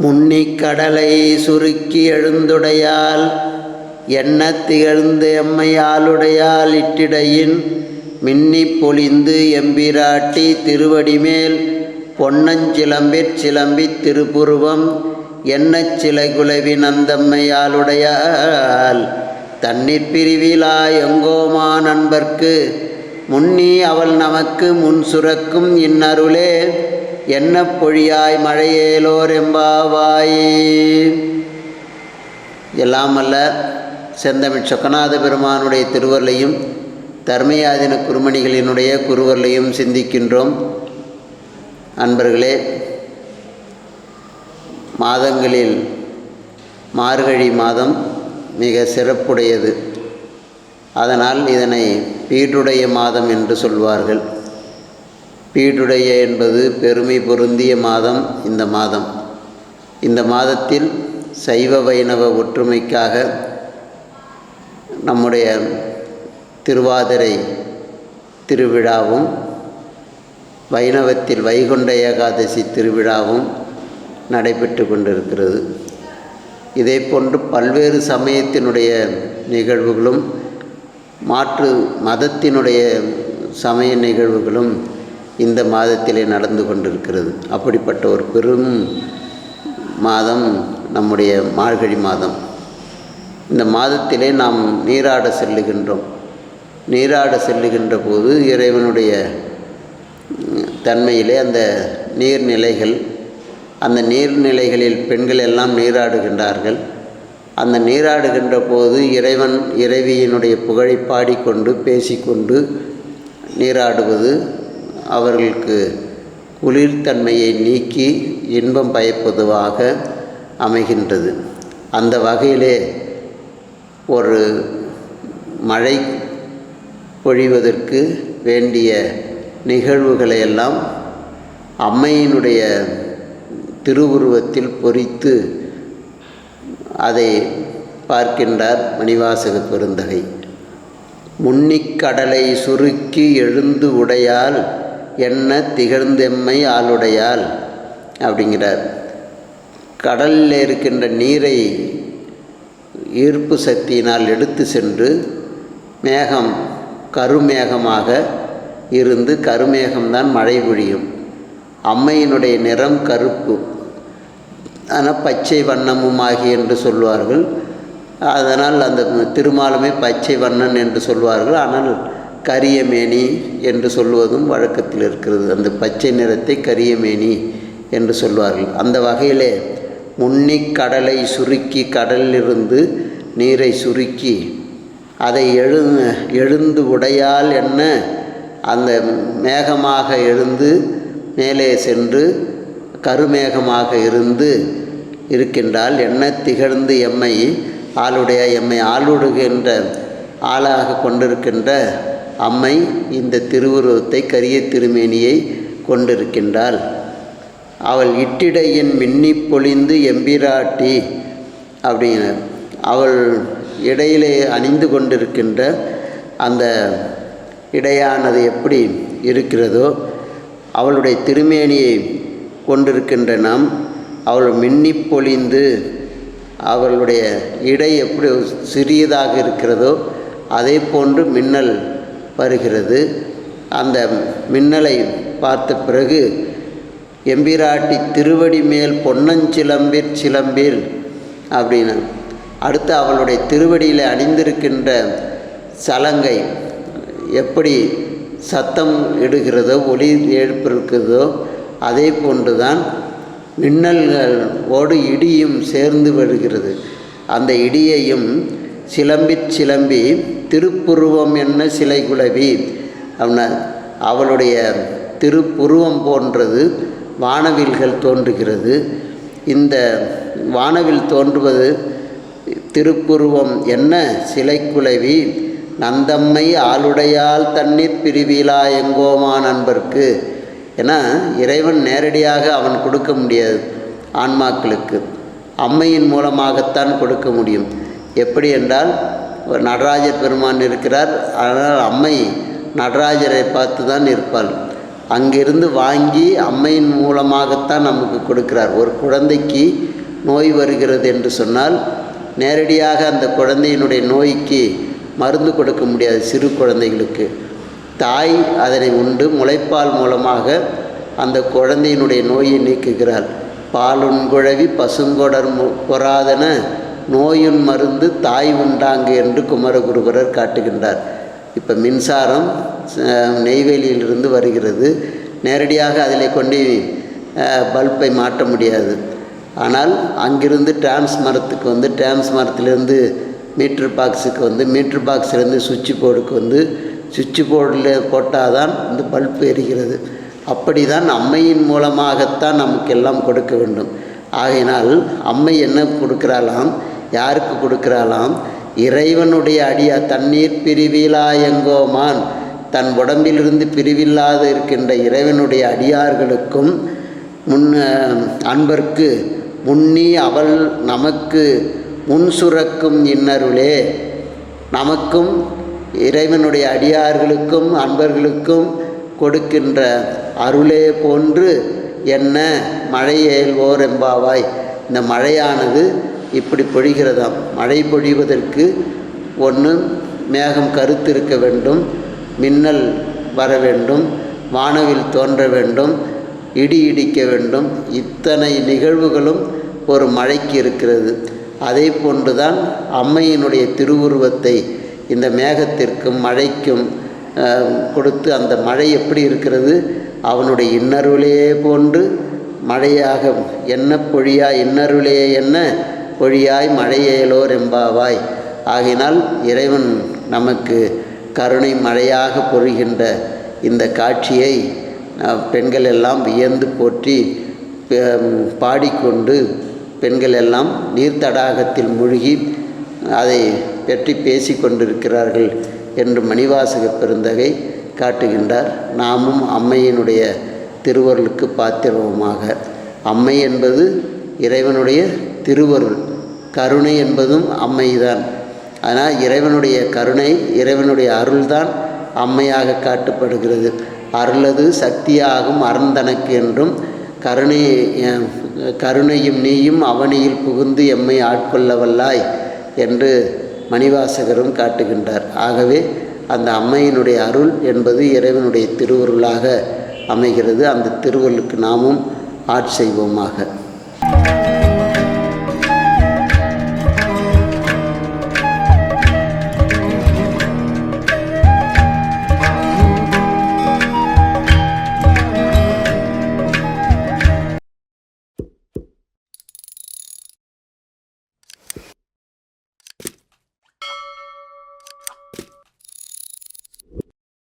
முன்னிக் கடலை சுருக்கி எழுந்துடையால் என்ன திகழ்ந்து எம்மையாளுடையால் இட்டிடையின் மின்னிப் பொலிந்து எம்பிராட்டி திருவடிமேல் பொன்னஞ்சிலம்பிற் சிலம்பித் திருப்புருவம் என்னச் சிலைகுலவி நந்தம்மையாளுடையால் தன்னிற் பிரிவிலா எங்கோமா நண்பர்க்கு முன்னி அவள் நமக்கு முன் சுரக்கும் இன்னருளே என்ன பொழியாய் மழையேலோர் எம்பாவாய். எல்லாம் அல்ல செந்தமிழ் சொக்கநாத பெருமானுடைய திருவருளையும் தர்மயாதின குருமணிகளினுடைய குருவருளையும் சிந்திக்கின்றோம். அன்பர்களே, மாதங்களில் மார்கழி மாதம் மிக சிறப்புடையது. அதனால் இதனை பீடுடைய மாதம் என்று சொல்வார்கள். பீடுடைய என்பது பெருமை பொருந்திய மாதம். இந்த மாதத்தில் சைவ வைணவ ஒற்றுமைக்காக நம்முடைய திருவாதிரை திருவிழாவும் வைணவத்தில் வைகுண்ட ஏகாதசி திருவிழாவும் நடைபெற்று கொண்டிருக்கிறது. இதே போன்று பல்வேறு சமயத்தினுடைய நிகழ்வுகளும் மாற்று மதத்தினுடைய சமய நிகழ்வுகளும் இந்த மாதத்திலே நடந்து கொண்டிருக்கிறது. அப்படிப்பட்ட ஒரு பெரும் மாதம் நம்முடைய மார்கழி மாதம். இந்த மாதத்திலே நாம் நீராட செல்லுகின்றோம். நீராட செல்லுகின்ற போது இறைவனுடைய தன்மையிலே அந்த நீர்நிலைகள், அந்த நீர்நிலைகளில் பெண்கள் எல்லாம் நீராடுகின்றார்கள். அந்த நீராடுகின்ற போது இறைவன் இறைவியினுடைய புகழை பாடிக்கொண்டு பேசிக்கொண்டு நீராடுவது அவர்களுக்கு குளிர்தன்மையை நீக்கி இன்பம் பயப்பதுவாக அமைகின்றது. அந்த வகையிலே ஒரு மழை பொழிவதற்கு வேண்டிய நிகழ்வுகளையெல்லாம் அம்மையினுடைய திருவுருவத்தில் பொறித்து அதை பார்க்கின்றார் மணிவாசக பெருந்தகை. முன்னிக் கடலை சுருக்கி எழுந்து உடையால் என்ன திகழ்ந்தெம்மை ஆளுடையால் அப்படிங்கிறார். கடலில் இருக்கின்ற நீரை ஈர்ப்பு சக்தியினால் எடுத்து சென்று மேகம் கருமேகமாக இருந்து, கருமேகம்தான் மழை பொழியும். அம்மையினுடைய நிறம் கருப்பு, ஆனால் பச்சை வண்ணமும் ஆகி என்று சொல்வார்கள். அதனால் அந்த திருமாலுமே பச்சை வண்ணன் என்று சொல்வார்கள். ஆனால் கரியமேனி என்று சொல்வதும் வழக்கத்தில் இருக்கிறது. அந்த பச்சை நிறத்தை கரியமேனி என்று சொல்வார்கள். அந்த வகையிலே முன்னிக் கடலை சுருக்கி, கடலிலிருந்து நீரை சுருக்கி அதை எழுந்து உடையால் என்ன அந்த மேகமாக எழுந்து மேலே சென்று கருமேகமாக இருந்து இருக்கின்றால் என்ன திகழ்ந்து எம்மை ஆளுடைய எம்மை ஆளுடுகின்ற ஆளாக கொண்டிருக்கின்ற அம்மை இந்த திருவுருவத்தை கரிய திருமேனியை கொண்டிருக்கின்றாள். அவள் இட்டிடையின் மின்னிப் பொலிந்து எம்பிராட்டி அப்படின்னு அவள் இடையிலே அணிந்து கொண்டிருக்கின்ற அந்த இடையானது எப்படி இருக்கிறதோ அவளுடைய திருமேனியை கொண்டிருக்கின்ற நாம் அவள் மின்னிப் பொலிந்து அவளுடைய இடை எப்படி சிறியதாக இருக்கிறதோ அதே போன்று மின்னல் வருகிறது. அந்த மின்னலை பார்த்த பிறகு எம்பிராட்டி திருவடி மேல் பொன்னஞ்சிலம்பிற் சிலம்பில் அப்படின்னு அடுத்து அவளுடைய திருவடியில் அணிந்திருக்கின்ற சலங்கை எப்படி சத்தம் இடுகிறதோ, ஒளி எழுப்பிருக்கிறதோ அதே போன்றுதான் மின்னல்களோடு இடியும் சேர்ந்து வருகிறது. அந்த இடியையும் சிலம்பி திருப்புருவம் என்ன சிலை குலவி அப்படின்னா அவளுடைய திருப்புருவம் போன்றது வானவில்கள் தோன்றுகிறது. இந்த வானவில் தோன்றுவது திருப்புருவம் என்ன சிலை குலவி நந்தம்மை ஆளுடையால் தண்ணீர் பிரிவிலா எங்கோமா நண்பர்க்கு. ஏன்னா இறைவன் நேரடியாக அவன் கொடுக்க முடியாது ஆன்மாக்களுக்கு, அம்மையின் மூலமாகத்தான் கொடுக்க முடியும். எப்படி என்றால் நடராஜர் பெருமான் இருக்கிறார், ஆனால் அம்மை நடராஜரை பார்த்து தான் இருப்பாள். அங்கிருந்து வாங்கி அம்மையின் மூலமாகத்தான் நமக்கு கொடுக்கிறார். ஒரு குழந்தைக்கு நோய் வருகிறது என்று சொன்னால் நேரடியாக அந்த குழந்தையினுடைய நோய்க்கு மருந்து கொடுக்க முடியாது. சிறு குழந்தைகளுக்கு தாய் அதனை உண்டு முளைப்பால் மூலமாக அந்த குழந்தையினுடைய நோயை நீக்குகிறாள். பாலுண்குழவி பசுங்கொடர் பொறாதன நோயுன் மருந்து தாய் உண்டாங்கு என்று குமரகுருபரர் காட்டுகின்றார். இப்போ மின்சாரம் நெய்வேலியிலிருந்து வருகிறது. நேரடியாக அதில் கொண்டு பல்பை மாட்ட முடியாது. ஆனால் அங்கிருந்து டிரான்ஸ்மரத்துக்கு வந்து டிரான்ஸ்மரத்திலேருந்து மீட்ரு பாக்ஸுக்கு வந்து மீட்ரு பாக்ஸ்லேருந்து சுவிட்ச் போர்டுக்கு வந்து சுவிட்ச் போர்டில் போட்டால் தான் இந்த பல்ப் எரிகிறது. அப்படி தான் அம்மையின் மூலமாகத்தான் நமக்கெல்லாம் கொடுக்க வேண்டும். ஆகையினால் அம்மை என்ன கொடுக்குறாளாம், யாருக்கு கொடுக்குறாளாம்? இறைவனுடைய அடியா தண்ணீர் பிரிவிலாயங்கோமான், தன் உடம்பிலிருந்து பிரிவில்லாத இருக்கின்ற இறைவனுடைய அடியார்களுக்கும் அன்பர்க்கு முன்னி அவள் நமக்கு முன் சுரக்கும் இன்னருளே. நமக்கும் இறைவனுடைய அடியார்களுக்கும் அன்பர்களுக்கும் கொடுக்கின்ற அருளே போன்று என்ன மழையேல்வோர் எம்பாவாய். இந்த மழையானது இப்படி பொழிகிறதாம். மழை பொழிவதற்கு ஒன்று மேகம் கருத்து இருக்க வேண்டும், மின்னல் வர வேண்டும், வானவில் தோன்ற வேண்டும், இடி இடிக்க வேண்டும். இத்தனை நிகழ்வுகளும் ஒரு மழைக்கு இருக்கிறது. அதே போன்றுதான் அம்மையினுடைய திருவுருவத்தை இந்த மேகத்திற்கும் மழைக்கும் கொடுத்து அந்த மழை எப்படி இருக்கிறது, அவனுடைய இன்னருளே போன்று மழையாக என்ன பொழியாய் இன்னருளே என்ன பொழியாய் மழையேலோர் எம்பாவாய். ஆகினால் இறைவன் நமக்கு கருணை மழையாக பொழிகின்ற இந்த காட்சியை பெண்கள் எல்லாம் வியந்து போற்றி பாடிக்கொண்டு பெண்கள் எல்லாம் நீர்த்தடாகத்தில் மூழ்கி அதை பற்றி பேசி கொண்டிருக்கிறார்கள் என்று மணிவாசக பெருந்தகை காட்டுகின்றார். நாமும் அம்மையினுடைய திருவருளுக்கு பாத்திரமாக. அம்மை என்பது இறைவனுடைய திருவருள், கருணை என்பதும் அம்மைதான். ஆனால் இறைவனுடைய கருணை இறைவனுடைய அருள்தான் அம்மையாக காட்டப்படுகிறது. அருளது சக்தியாகும் அறந்தனக்கு என்றும் கருணையும் நீயும் அவனியில் புகுந்து எம்மை ஆட்கொள்ளவல்லாய் என்று மணிவாசகரும் காட்டுகின்றார். ஆகவே அந்த அம்மையினுடைய அருள் என்பது இறைவனுடைய திருவருளாக அமைகிறது. அந்த திருவருளுக்கு நாமும் ஆட்செய்வோமாக.